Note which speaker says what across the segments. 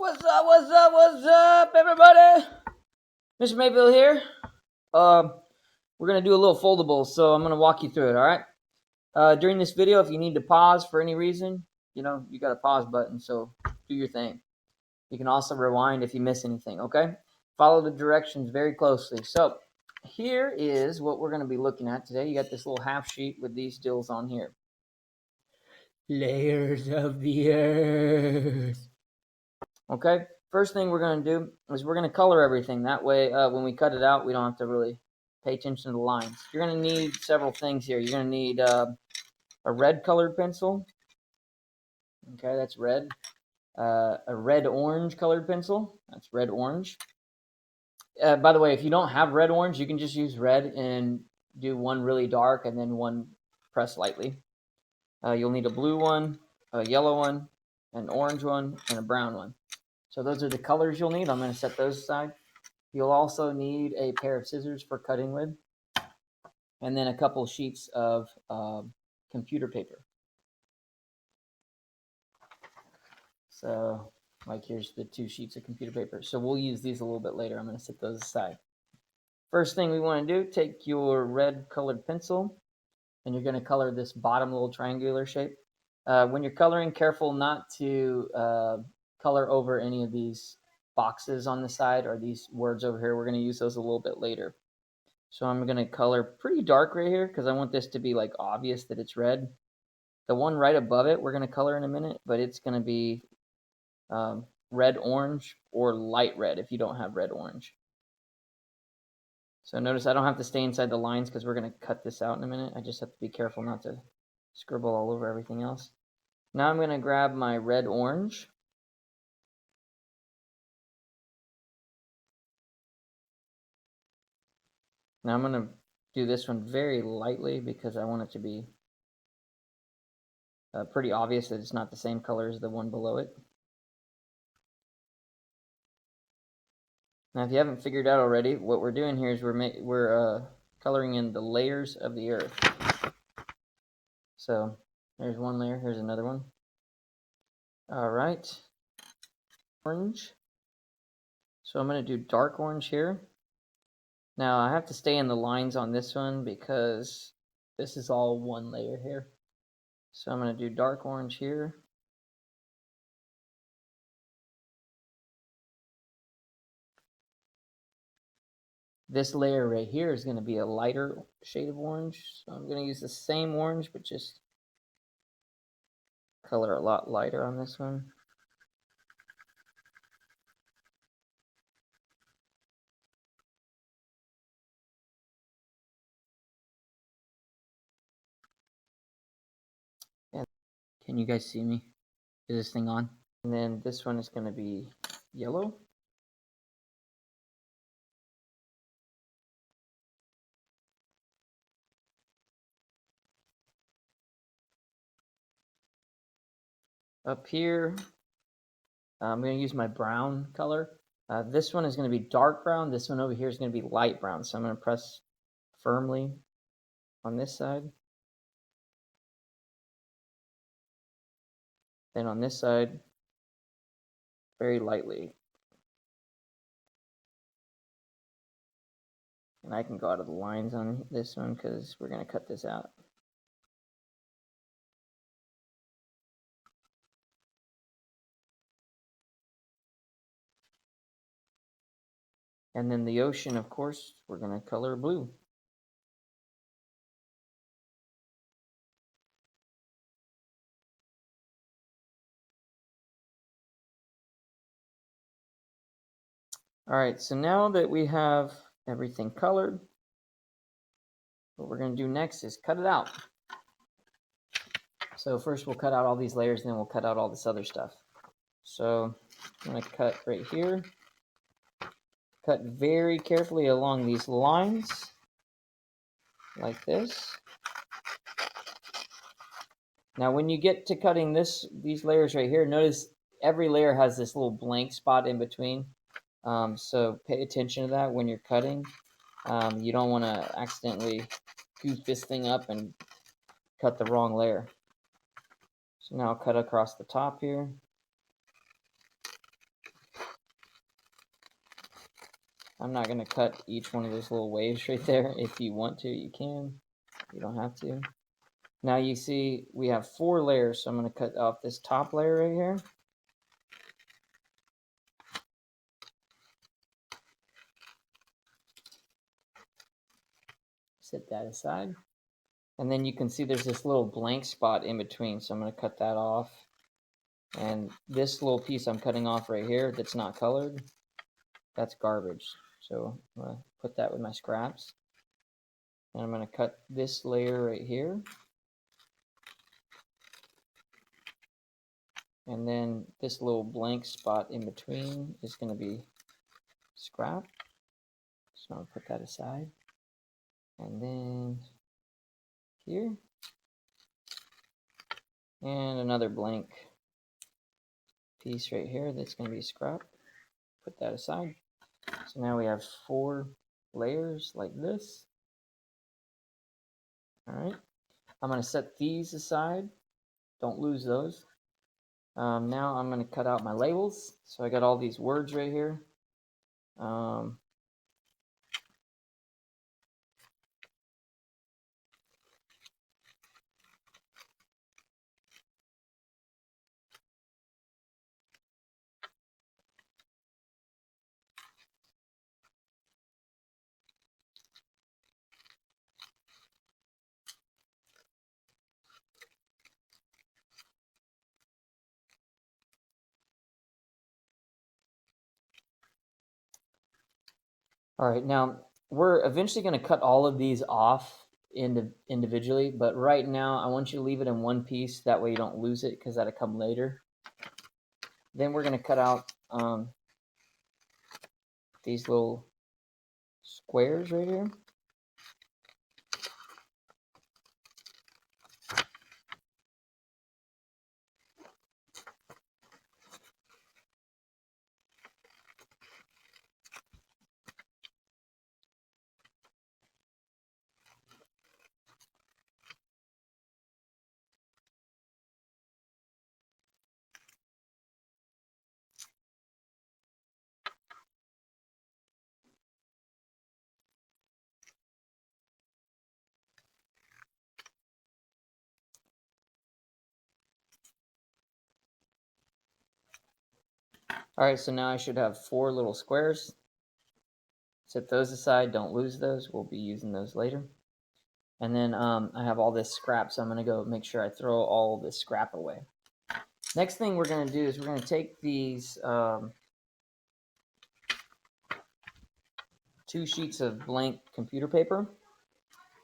Speaker 1: What's up, what's up, what's up, everybody? Mr. Mayfield here. We're going to do a little foldable, so I'm going to walk you through it, all right? During this video, if you need to pause for any reason, you got a pause button, so do your thing. You can also rewind if you miss anything, okay? Follow the directions very closely. So here is what we're going to be looking at today. You got this little half sheet with these deals on here. Layers of the earth. Okay, first thing we're going to do is we're going to color everything. That way, when we cut it out, we don't have to really pay attention to the lines. You're going to need several things here. You're going to need a red colored pencil. Okay, that's red. A red-orange colored pencil. That's red-orange. By the way, if you don't have red-orange, you can just use red and do one really dark and then one press lightly. You'll need a blue one, a yellow one, an orange one, and a brown one. So those are the colors you'll need. I'm going to set those aside. You'll also need a pair of scissors for cutting with, and then a couple sheets of computer paper. So, like, here's the 2 sheets of computer paper. So we'll use these a little bit later. I'm going to set those aside. First thing we want to do, take your red colored pencil, and you're going to color this bottom little triangular shape. When you're coloring, careful not to color over any of these boxes on the side or these words over here. We're going to use those a little bit later. So I'm going to color pretty dark right here because I want this to be like obvious that it's red. The one right above it we're going to color in a minute, but it's going to be red-orange or light red if you don't have red-orange. So notice I don't have to stay inside the lines because we're going to cut this out in a minute. I just have to be careful not to scribble all over everything else. Now I'm going to grab my red-orange. Now I'm going to do this one very lightly because I want it to be pretty obvious that it's not the same color as the one below it. Now if you haven't figured out already, what we're doing here is we're coloring in the layers of the earth. So there's one layer, here's another one. All right, orange. So I'm going to do dark orange here. Now I have to stay in the lines on this one because this is all one layer here. So I'm going to do dark orange here. This layer right here is going to be a lighter shade of orange. So I'm going to use the same orange, but just color a lot lighter on this one. And can you guys see me? Is this thing on? And then this one is going to be yellow. Up here, I'm going to use my brown color. This one is going to be dark brown. This one over here is going to be light brown. So I'm going to press firmly on this side. Then on this side, very lightly. And I can go out of the lines on this one because we're going to cut this out. And then the ocean, of course, we're going to color blue. All right, so now that we have everything colored, what we're going to do next is cut it out. So first we'll cut out all these layers, and then we'll cut out all this other stuff. So I'm going to cut right here. Cut very carefully along these lines, like this. Now when you get to cutting these layers right here, notice every layer has this little blank spot in between. So pay attention to that when you're cutting. You don't want to accidentally goof this thing up and cut the wrong layer. So now I'll cut across the top here. I'm not going to cut each one of those little waves right there. If you want to, you can. You don't have to. Now you see we have 4 layers, so I'm going to cut off this top layer right here. Set that aside. And then you can see there's this little blank spot in between, so I'm going to cut that off. And this little piece I'm cutting off right here that's not colored, that's garbage. So I'm going to put that with my scraps. And I'm going to cut this layer right here. And then this little blank spot in between is going to be scrap. So I'll put that aside. And then here. And another blank piece right here that's going to be scrap. Put that aside. So now we have 4 layers like this. All right. I'm going to set these aside. Don't lose those. Now I'm going to cut out my labels. So I got all these words right here. All right, now we're eventually going to cut all of these off individually, but right now I want you to leave it in one piece. That way you don't lose it because that'll come later. Then we're going to cut out these little squares right here. All right, so now I should have 4 little squares. Set those aside, don't lose those. We'll be using those later. And then I have all this scrap, so I'm going to go make sure I throw all this scrap away. Next thing we're going to do is we're going to take these 2 sheets of blank computer paper,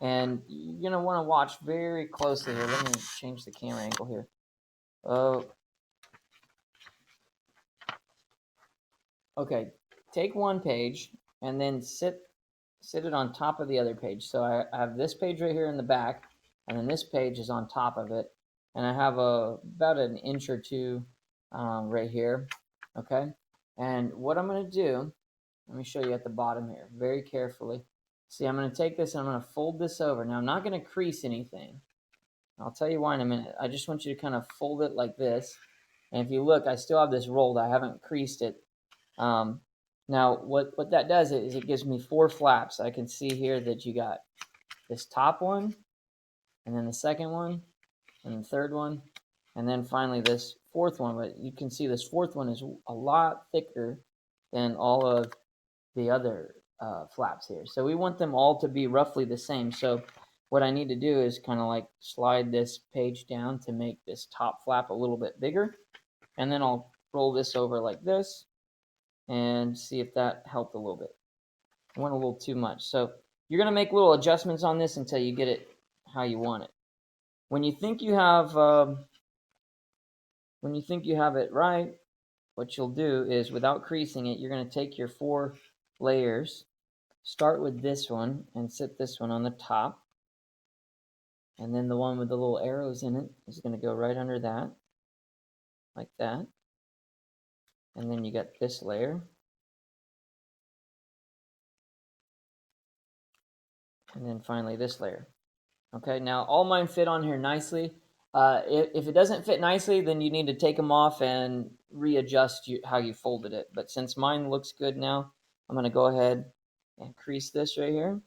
Speaker 1: and you're going to want to watch very closely here. Let me change the camera angle here. Okay, take one page and then sit it on top of the other page. So I have this page right here in the back, and then this page is on top of it, and I have about an inch or 2 right here. Okay, and what I'm going to do, let me show you at the bottom here very carefully. See, I'm going to take this and I'm going to fold this over. Now I'm not going to crease anything. I'll tell you why in a minute. I just want you to kind of fold it like this, and if you look, I still have this rolled. I haven't creased it. Now what that does is it gives me 4 flaps. I can see here that you got this top one, and then the second one, and the third one, and then finally this 4th one. But you can see this 4th one is a lot thicker than all of the other flaps here. So we want them all to be roughly the same. So what I need to do is kind of like slide this page down to make this top flap a little bit bigger, and then I'll roll this over like this and see if that helped a little bit. I went a little too much. So you're going to make little adjustments on this until you get it how you want it. When you think you have it right, what you'll do is, without creasing it, you're going to take your 4 layers, start with this one and sit this one on the top, and then the one with the little arrows in it is going to go right under that, like that. And then you got this layer, and then finally this layer. Okay, now all mine fit on here nicely. If it doesn't fit nicely, then you need to take them off and readjust how you folded it. But since mine looks good now, I'm going to go ahead and crease this right here.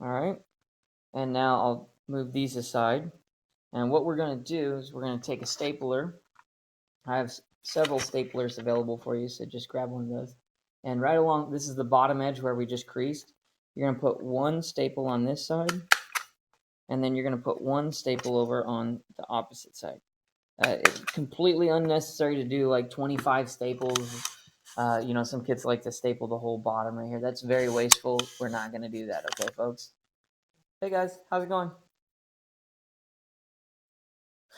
Speaker 1: All right. And now I'll move these aside. And what we're going to do is we're going to take a stapler. I have several staplers available for you, so just grab one of those. And right along, this is the bottom edge where we just creased. You're going to put one staple on this side, and then you're going to put one staple over on the opposite side. It's completely unnecessary to do like 25 staples. You know, some kids like to staple the whole bottom right here. That's very wasteful. We're not going to do that, okay, folks? Hey, guys. How's it going?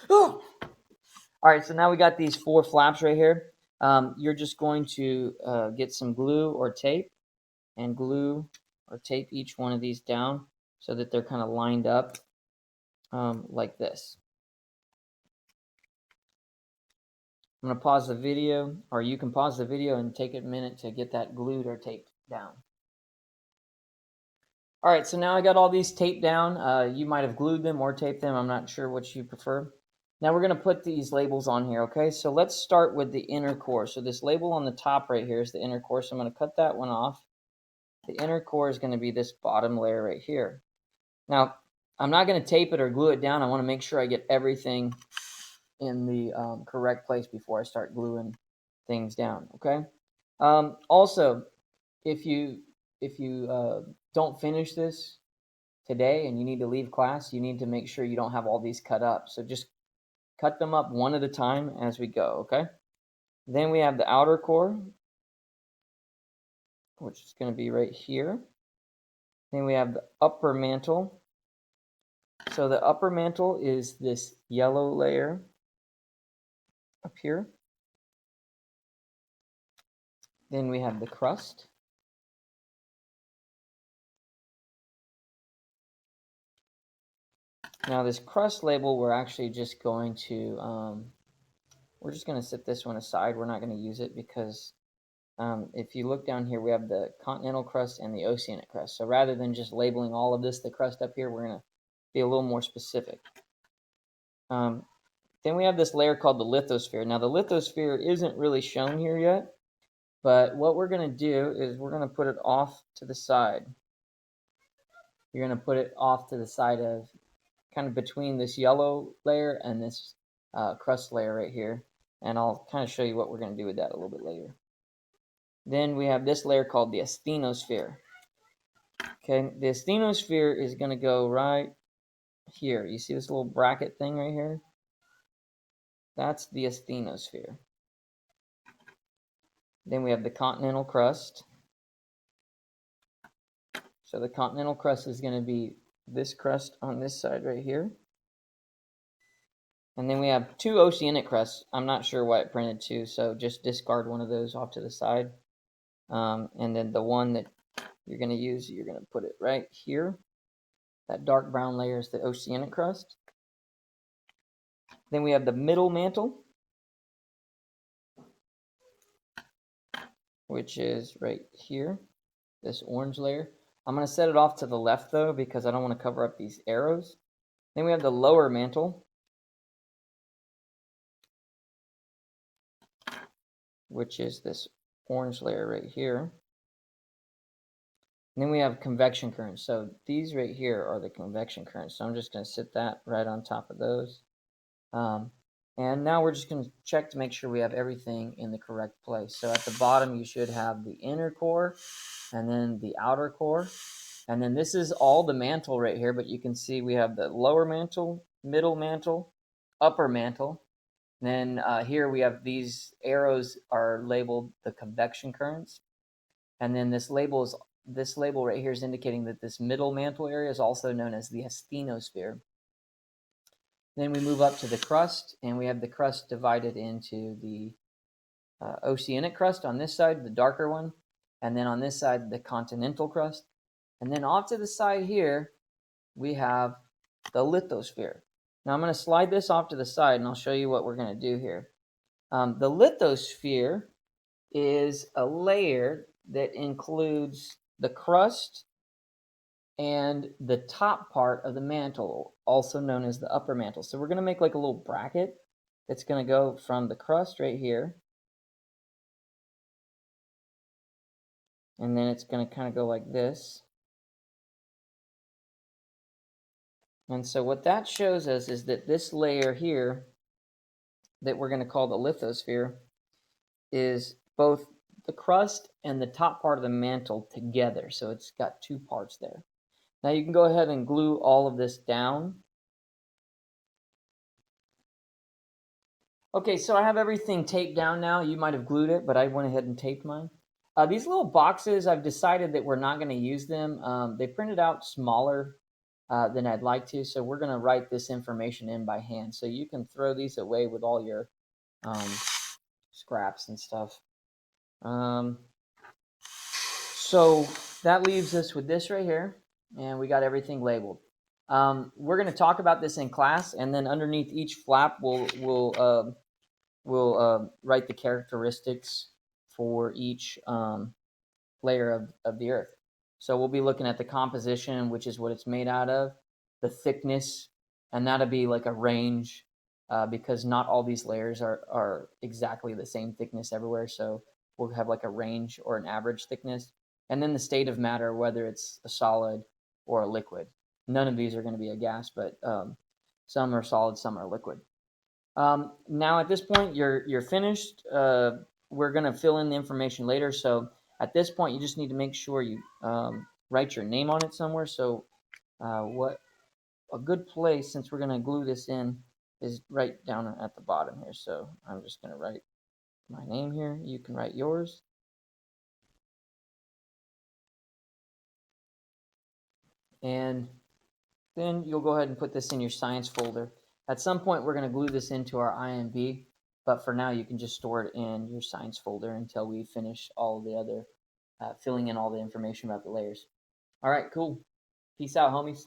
Speaker 1: Oh! All right, so now we got these 4 flaps right here. You're just going to get some glue or tape and glue or tape each one of these down so that they're kind of lined up like this. I'm going to pause the video, or you can pause the video and take a minute to get that glued or taped down. All right, so now I got all these taped down. You might have glued them or taped them. I'm not sure which you prefer. Now we're going to put these labels on here, okay? So let's start with the inner core. So this label on the top right here is the inner core. So I'm going to cut that one off. The inner core is going to be this bottom layer right here. Now, I'm not going to tape it or glue it down. I want to make sure I get everything in the correct place before I start gluing things down, okay? Also, if you don't finish this today and you need to leave class, you need to make sure you don't have all these cut up. So just cut them up one at a time as we go, okay? Then we have the outer core, which is going to be right here. Then we have the upper mantle. So the upper mantle is this yellow layer up here. Then we have the crust. Now this crust label, we're actually just going to, we're just going to set this one aside. We're not going to use it because if you look down here, we have the continental crust and the oceanic crust. So rather than just labeling all of this, the crust up here, we're going to be a little more specific. Then we have this layer called the lithosphere. Now the lithosphere isn't really shown here yet, but what we're going to do is we're going to put it off to the side. You're going to put it off to the side of kind of between this yellow layer and this crust layer right here. And I'll kind of show you what we're going to do with that a little bit later. Then we have this layer called the asthenosphere. Okay, the asthenosphere is going to go right here. You see this little bracket thing right here? That's the asthenosphere. Then we have the continental crust. So the continental crust is going to be this crust on this side right here. And then we have 2 oceanic crusts. I'm not sure why it printed 2, so just discard one of those off to the side. And then the one that you're going to use, you're going to put it right here. That dark brown layer is the oceanic crust. Then we have the middle mantle, which is right here, this orange layer. I'm going to set it off to the left, though, because I don't want to cover up these arrows. Then we have the lower mantle, which is this orange layer right here. And then we have convection currents. So these right here are the convection currents. So I'm just going to sit that right on top of those. And now we're just going to check to make sure we have everything in the correct place. So at the bottom, you should have the inner core and then the outer core. And then this is all the mantle right here, but you can see we have the lower mantle, middle mantle, upper mantle. And then here we have these arrows are labeled the convection currents. And then this label right here is indicating that this middle mantle area is also known as the asthenosphere. Then we move up to the crust, and we have the crust divided into the oceanic crust on this side, the darker one, and then on this side, the continental crust. And then off to the side here, we have the lithosphere. Now I'm going to slide this off to the side, and I'll show you what we're going to do here. The lithosphere is a layer that includes the crust and the top part of the mantle, also known as the upper mantle. So we're going to make like a little bracket that's going to go from the crust right here And then it's going to kind of go like this. And so what that shows us is that this layer here that we're going to call the lithosphere is both the crust and the top part of the mantle together. So it's got two parts there. Now you can go ahead and glue all of this down. Okay, so I have everything taped down now. You might have glued it, but I went ahead and taped mine. These little boxes, I've decided that we're not going to use them. They printed out smaller than I'd like to, so we're going to write this information in by hand. So you can throw these away with all your um, scraps and stuff. So that leaves us with this right here, and we got everything labeled. We're going to talk about this in class, and then underneath each flap, we'll write the characteristics for each layer of the earth. So we'll be looking at the composition, which is what it's made out of, the thickness, and that'll be like a range because not all these layers are exactly the same thickness everywhere. So we'll have like a range or an average thickness. And then the state of matter, whether it's a solid or a liquid. None of these are going to be a gas, but some are solid, some are liquid. Now at this point, you're finished. We're going to fill in the information later. So at this point, you just need to make sure you write your name on it somewhere. So what a good place, since we're going to glue this in, is right down at the bottom here. So I'm just going to write my name here. You can write yours. And then you'll go ahead and put this in your science folder. At some point, we're going to glue this into our IMB, but for now, you can just store it in your science folder until we finish all the other, filling in all the information about the layers. All right, cool. Peace out, homies.